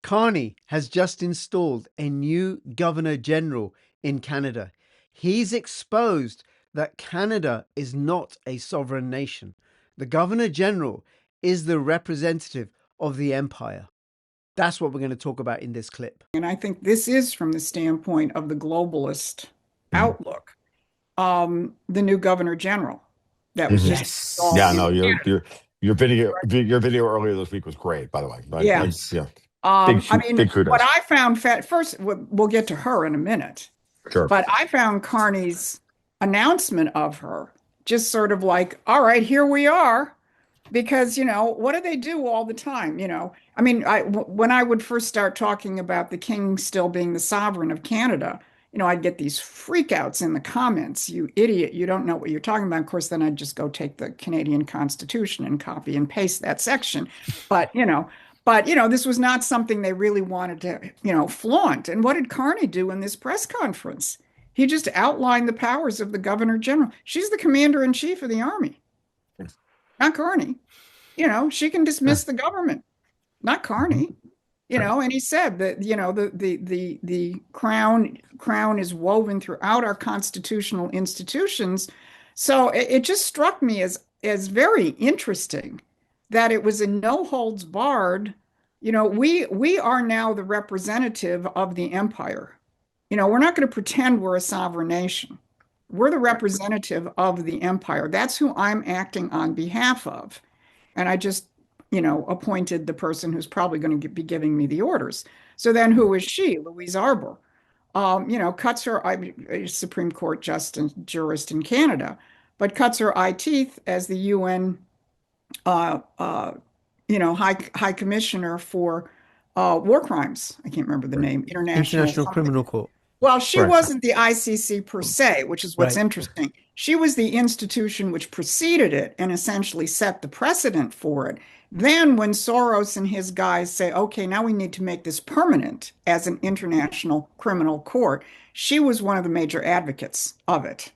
Carney has just installed a new governor general in Canada. He's exposed that Canada is not a sovereign nation. The governor general is the representative of the empire. That's what we're going to talk about in this clip. And I think this is from the standpoint of the globalist outlook. The new governor general that was just yeah, no, your video earlier this week was great, by the way. Big kudos. What I found first, we'll get to her in a minute. Sure. But I found Carney's announcement of her just sort of like, all right, here we are. Because, what do they do all the time? When I would first start talking about the king still being the sovereign of Canada, I'd get these freakouts in the comments. You idiot, you don't know what you're talking about. Of course, then I'd just go take the Canadian Constitution and copy and paste that section. But this was not something they really wanted to, flaunt. And what did Carney do in this press conference? He just outlined the powers of the governor general. She's the commander in chief of the army. Not Carney. She can dismiss the government, not Carney. And he said that, the crown is woven throughout our constitutional institutions. So it just struck me as very interesting that it was a no holds barred. We are now the representative of the empire. We're not going to pretend we're a sovereign nation. We're the representative of the empire. That's who I'm acting on behalf of. And I just, appointed the person who's probably going to be giving me the orders. So then who is she? Louise Arbour. Cuts her Supreme Court jurist in Canada, but cuts her eye teeth as the UN, High Commissioner for war crimes. I can't remember the name. International Criminal Court. Well, she wasn't the ICC per se, which is what's interesting. She was the institution which preceded it and essentially set the precedent for it. Then when Soros and his guys say, okay, now we need to make this permanent as an international criminal court, she was one of the major advocates of it.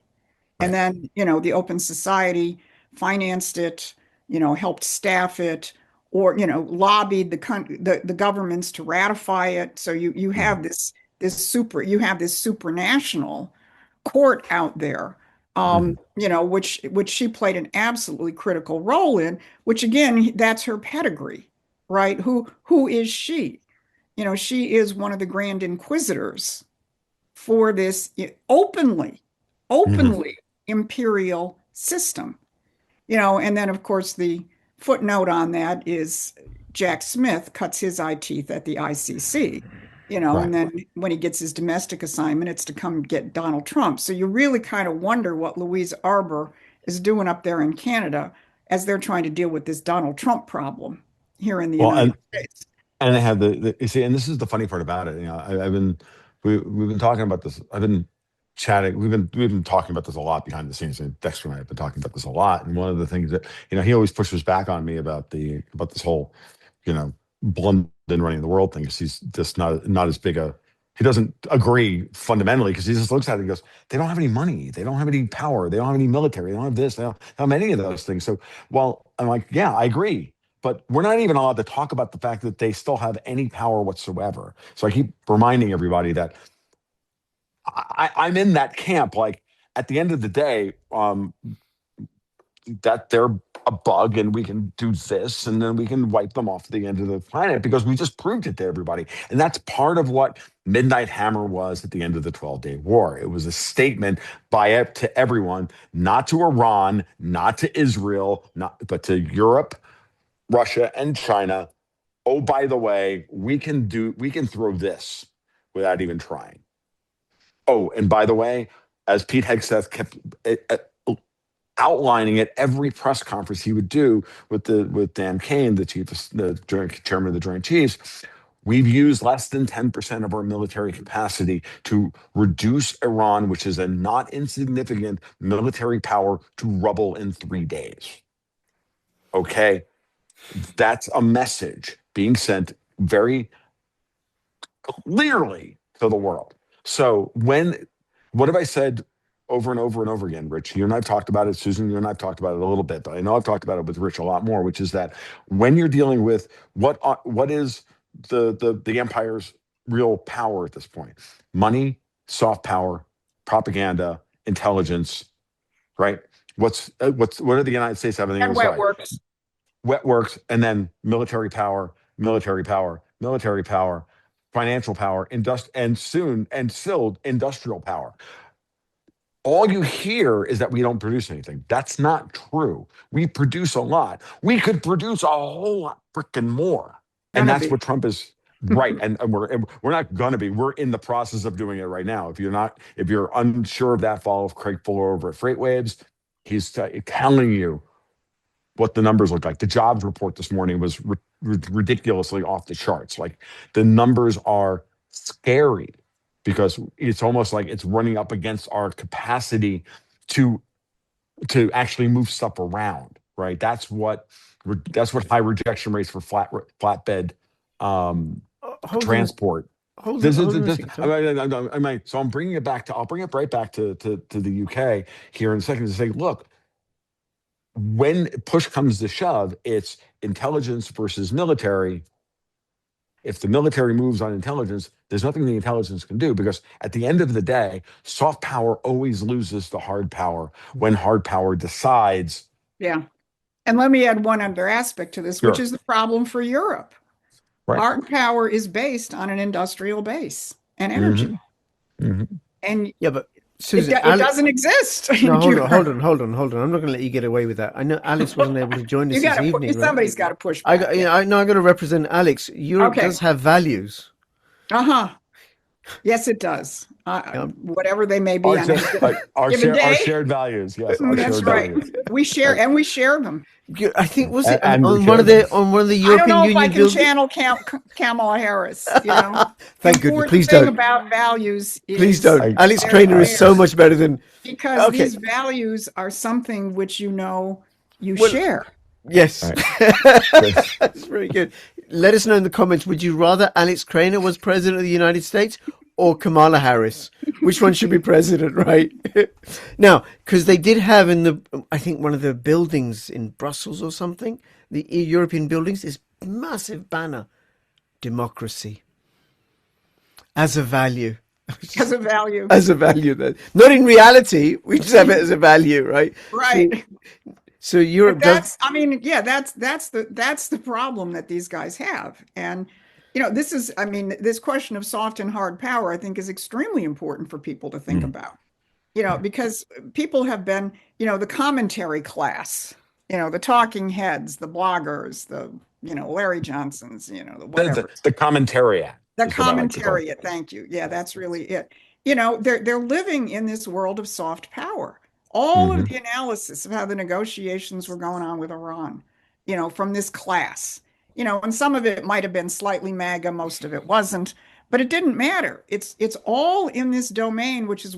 And then, the Open Society financed it, helped staff it, or, lobbied the governments to ratify it. So you have this supranational court out there, which she played an absolutely critical role in, which again, that's her pedigree, right? Who is she? She is one of the grand inquisitors for this openly imperial system, and then of course the footnote on that is Jack Smith cuts his eye teeth at the ICC. And then when he gets his domestic assignment, it's to come get Donald Trump. So you really kind of wonder what Louise Arbour is doing up there in Canada as they're trying to deal with this Donald Trump problem here in the United States. And they have you see, and this is the funny part about it. We've been talking about this. I've been chatting. We've been talking about this a lot behind the scenes. And Dexter and I have been talking about this a lot. And one of the things that he always pushes back on me about this whole London running the world thing is he's just not as big a. He doesn't agree fundamentally because he just looks at it and goes, they don't have any money, they don't have any power, they don't have any military, they don't have this, they don't have any of those things. So, I'm like, yeah, I agree. But we're not even allowed to talk about the fact that they still have any power whatsoever. So I keep reminding everybody that I'm in that camp. Like at the end of the day, that they're a bug and we can do this and then we can wipe them off the end of the planet because we just proved it to everybody. And that's part of what Midnight Hammer was at the end of the 12-Day War. It was a statement to everyone, not to Iran, not to Israel, but to Europe, Russia, and China. Oh, by the way, we can throw this without even trying. Oh, and by the way, as Pete Hegseth kept outlining at every press conference he would do with Dan Kane, the chairman of the Joint Chiefs, we've used less than 10% of our military capacity to reduce Iran, which is a not insignificant military power, to rubble in 3 days. Okay, that's a message being sent very clearly to the world. So what have I said over and over and over again, Rich? You and I've talked about it. Susan, you and I've talked about it a little bit, but I know I've talked about it with Rich a lot more, which is that when you're dealing with what is the empire's real power at this point: money, soft power, propaganda, intelligence. Right? What do the United States have on the And other wet side? works. Wet works, and then military power, military power, military power, financial power, and soon and still industrial power. All you hear is that we don't produce anything. That's not true. We produce a lot. We could produce a whole lot freaking more. And Gonna that's be. what Trump is right. And we're not gonna be. We're in the process of doing it right now. If you're unsure of that, follow Craig Fuller over at Freight Waves. He's telling you what the numbers look like. The jobs report this morning was ridiculously off the charts. Like, the numbers are scary because it's almost like it's running up against our capacity to actually move stuff around. Right. That's what high rejection rates for flatbed Hold on, transport. hold on, This is hold on a this. second, Tom. So I'm bringing it back to. I'll bring it right back to the UK here in a second to say, look, when push comes to shove, it's intelligence versus military. If the military moves on intelligence, there's nothing the intelligence can do, because at the end of the day, soft power always loses to hard power when hard power decides. Yeah. And let me add one other aspect to this, which Sure. is the problem for Europe. Right. Hard power is based on an industrial base and energy. Mm-hmm. Mm-hmm. And Yeah, but Susan, it doesn't exist. No, in hold Europe. on. I'm not going to let you get away with that. I know Alex wasn't able to join us You this gotta evening, right? somebody's got to push I back. got, I know I got to represent Alex. Europe Okay. does have values. Uh-huh. Yes, it does. Whatever they may be. Our, on a our given day. shared values. Yes, our That's shared right. values. We share, and we share them. I think was it And on we one of share the on one of the I don't European know if I Union can buildings. channel Kamala Harris. You know, Thank goodness. important Please thing don't. about values is Please don't. Alex they're Craner is so fair, much better than. because Okay. these values are something which you Well, share. Yes, Right. that's very good. Let us know in the comments. Would you rather Alex Craner was president of the United States or Kamala Harris? Which one should be president, right? Now, because they did have I think one of the buildings in Brussels or something, the European buildings, this massive banner, democracy as a value. As a value. As a value, then. Not in reality. We just have it as a value, right? Right. So Europe that's the problem that these guys have. And this question of soft and hard power, I think, is extremely important for people to think about. Because people have been, the commentary class, the talking heads, the bloggers, the Larry Johnsons, the whatever. The commentariat. The commentariat, thank you. Yeah, that's really it. They're living in this world of soft power. All of the analysis of how the negotiations were going on with Iran, from this class, and some of it might have been slightly MAGA, most of it wasn't, but it didn't matter. It's all in this domain, which is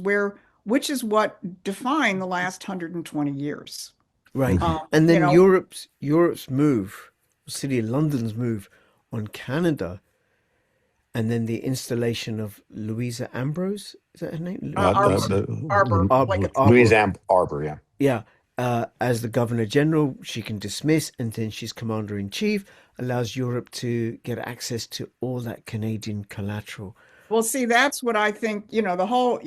what defined the last 120 years. Right. And then Europe's move, City of London's move on Canada, and then the installation of Louise Arbour, is that her name? Arbour. Louise Arbour, yeah. Yeah. As the Governor General, she can dismiss, and then she's Commander in Chief, allows Europe to get access to all that Canadian collateral. Well, see, that's what I think, the whole,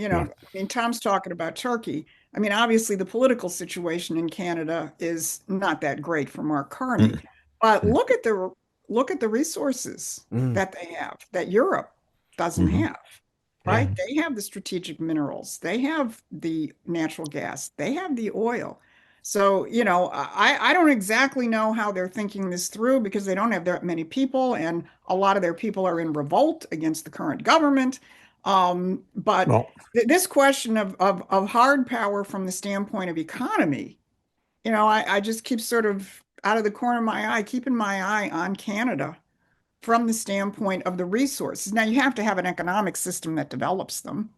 Tom's talking about Turkey. I mean, obviously the political situation in Canada is not that great for Mark Carney, but look at the resources that they have that Europe doesn't have, right? Yeah. They have the strategic minerals, they have the natural gas, they have the oil. So, I don't exactly know how they're thinking this through, because they don't have that many people, and a lot of their people are in revolt against the current government. This question of hard power from the standpoint of economy, I just keep sort of out of the corner of my eye, keeping my eye on Canada from the standpoint of the resources. Now, you have to have an economic system that develops them,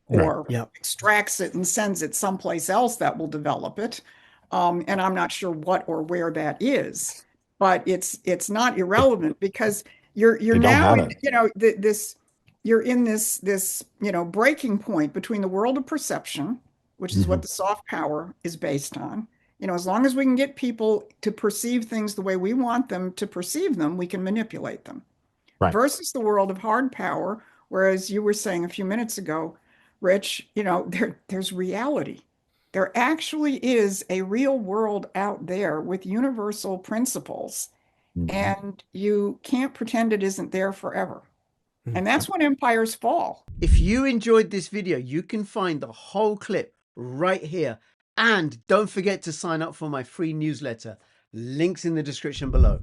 or extracts it and sends it someplace else that will develop it. And I'm not sure what or where that is, but it's not irrelevant, because you're now in, you're in this breaking point between the world of perception, which is what the soft power is based on. As long as we can get people to perceive things the way we want them to perceive them, we can manipulate them. Right. versus the world of hard power. Whereas you were saying a few minutes ago, Rich, there's reality. There actually is a real world out there with universal principles, Mhm. and you can't pretend it isn't there forever. Mm. And that's when empires fall. If you enjoyed this video, you can find the whole clip right here. And don't forget to sign up for my free newsletter. Links in the description below.